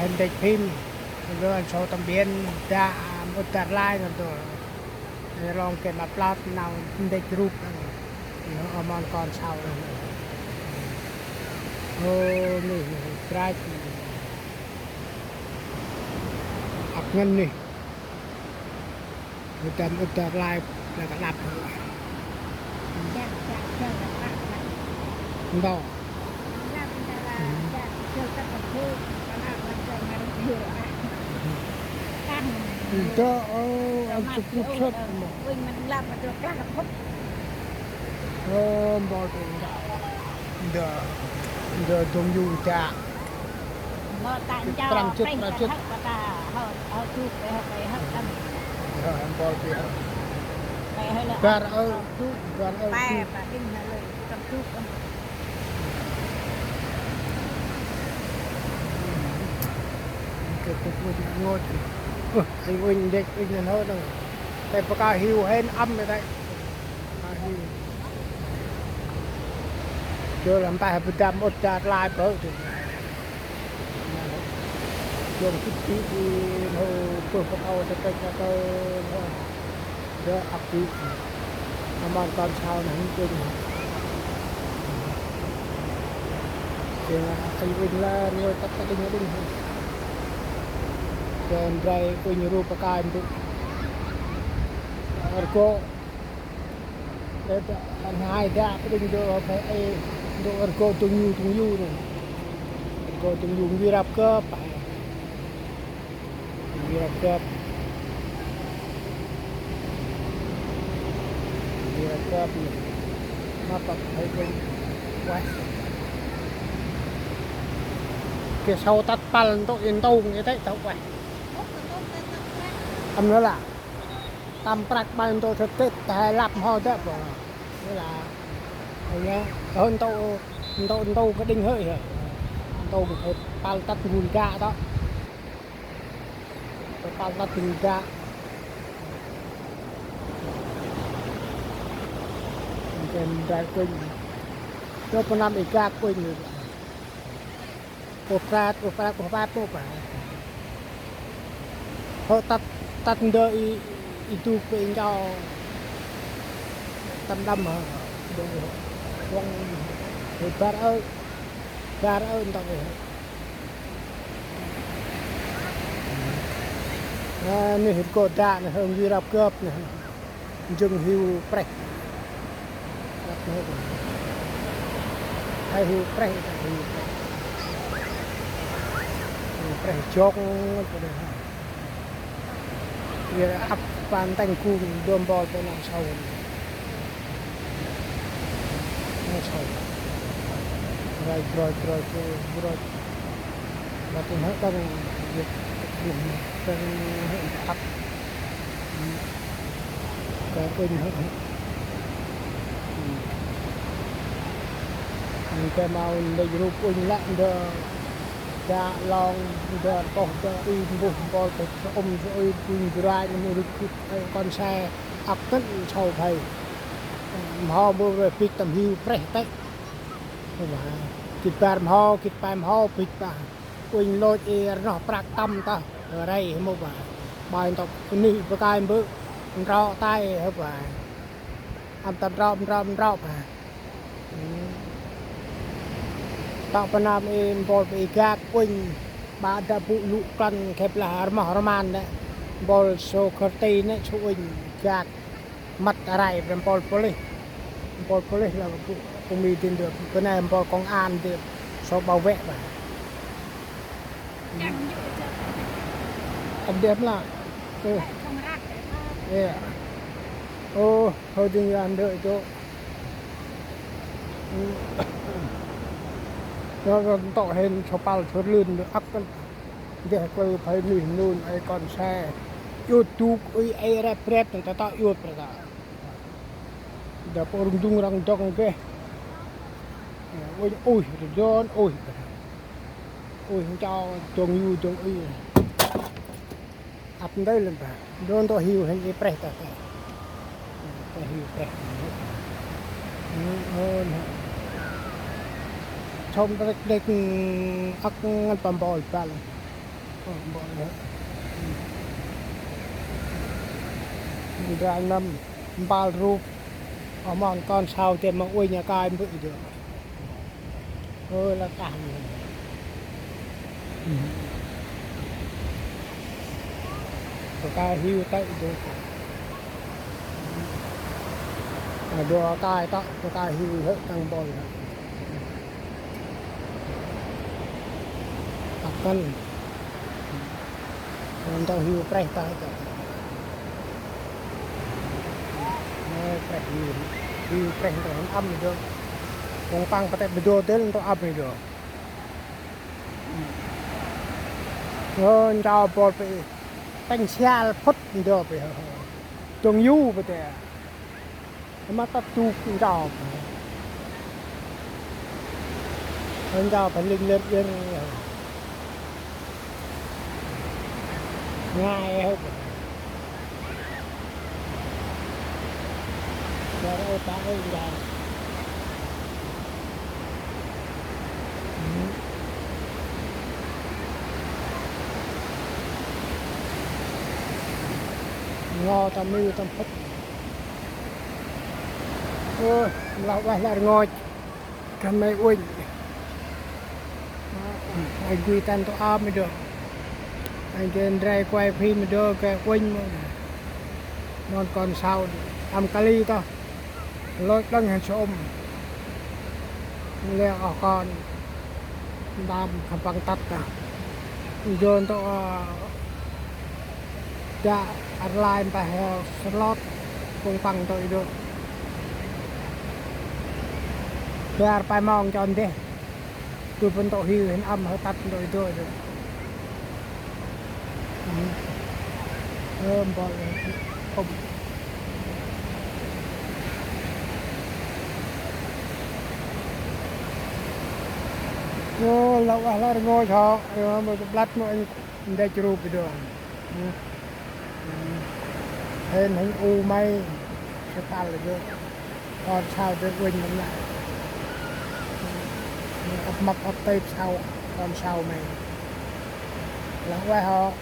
hình địch phim rồi số tầm biên đã một tạt like rồi lòng cái mặt lát nào địch group ở mòn còn sau rồi này trái học ngân này một tạt like là cả đạp đâu cho anh chụp chụp sốt mình làm mà được là không bỏ đờ trong du cha nó tại cho phải là hết và ta họ chụp để họ phải hết tâm rồi em bỏ đi phải hơi là gar ơi gar ơi ba và đinh là lời cầm chụp cái ngồi anh Vinh địch Vinh hơn rồiแต่ประกาศหิวเห็นอ้ำไปได้เจอลำตาประจำอดจาดลายเปิดถึงช่วงคิดที่เราเปิดเอาจะเป็นจะเจอเดี๋ยวอัพปีประมาณตอนเช้าหนังจริงเจอไอ้วินล่าเนี่ยตัดดิ้งดิ้งเจอไรวินรูปประกายมันArko để anh hai ra cái đinh do phải ai do arko tung yu này arko tung yu virap cấp mà tập thấy cái quá cái sau tắt pal tôi yên tâu như thế tao quay âm nữa là tầm bạc ban tôi thực tế tại lập ho đó bỏ thế là nhá hơn tôi cái đinh hơi rồi tôi phải pal tắt gùi ra đó tôi pal tắt gùi ra trên đại quỳnh cho con năm ca quỳnh rồi của phát phải họ tắt đợi itu penjau tandam wong bar entah ini kota nih hong virap kep nih jung hiu prek hai hiu prek jong dia up pantang cung đom bò cho nó sâu rồi mà tôi nói con việc điểm con hiện thật cái quên hết cái màu đầy đủ quên lại được đã long đã có cái vùng bò cái rồi quên ra nhưng mà con xe ấp tất sầu thầy họ mua về pít tầm hiu fresh đấy kịp bàm ho pít bà quên lôi nó bạc tâm ta ở đây một bà bài tập nị với cái bự rau tay hết bà ăn tập rau bà tak pernah impor ikat pun pada bulu kan keplah armah deh bol so kerti ne cuin ikat mat arai impor polis là cũng đi tin được cái này impor công an được so bảo vệ mà anh đẹp là ô thôi thì anh đợi chỗ nó tạo hình cho pal cho lươn được ấp con để coi phải lươn luôn ai còn xe YouTube ai ra prep người ta tạo YouTube ra đã có rung răng trong cái ôi John ôi không cho trồng yêu trồng y ấp đây là John to hiu hay cái prep ta hiu prepชมเด็กๆอักงันปั๊มบอลไป bọn đó ra năm ba rúp ở mòn con sao thì mà ui nhà cai bị được ơi là cả cai hưu tay được đồ cai tao cai hưu hết tăng bồi tập cân còn tao hưu preh tay cả preh hưu preh tao âm được còn tăng phải betul betul tao âm được hơn tao bồi bị bánh xe phút đi được bây giờ trồng du bây giờ mà tao tu cũng tao hơn tao phải linh lên yên ngay hết rồi đâu ta ơi ra ngò tao mưu tao phất lão bài là ngồi cầm máy uỳnh anh quy tan tao ôm mới được anh trên rai quay phim mới được cái uỳnh non còn sao làm kali tao lôi lưng hàng xôm leo ở con đam khắp bằng tắt à dồn tao dạ online bài slot cùng bằng tôi được biar bài mong cho anh thế tôi vẫn tội hiu hình âm hơi tắt rồi tôi được bỏ không ngô lâu là ngô cho một lát mà anh đây chụp được hên hình u may sẽ ta là được còn sao được quên mình lại ập mặt ập tay sau còn sau này là quay họ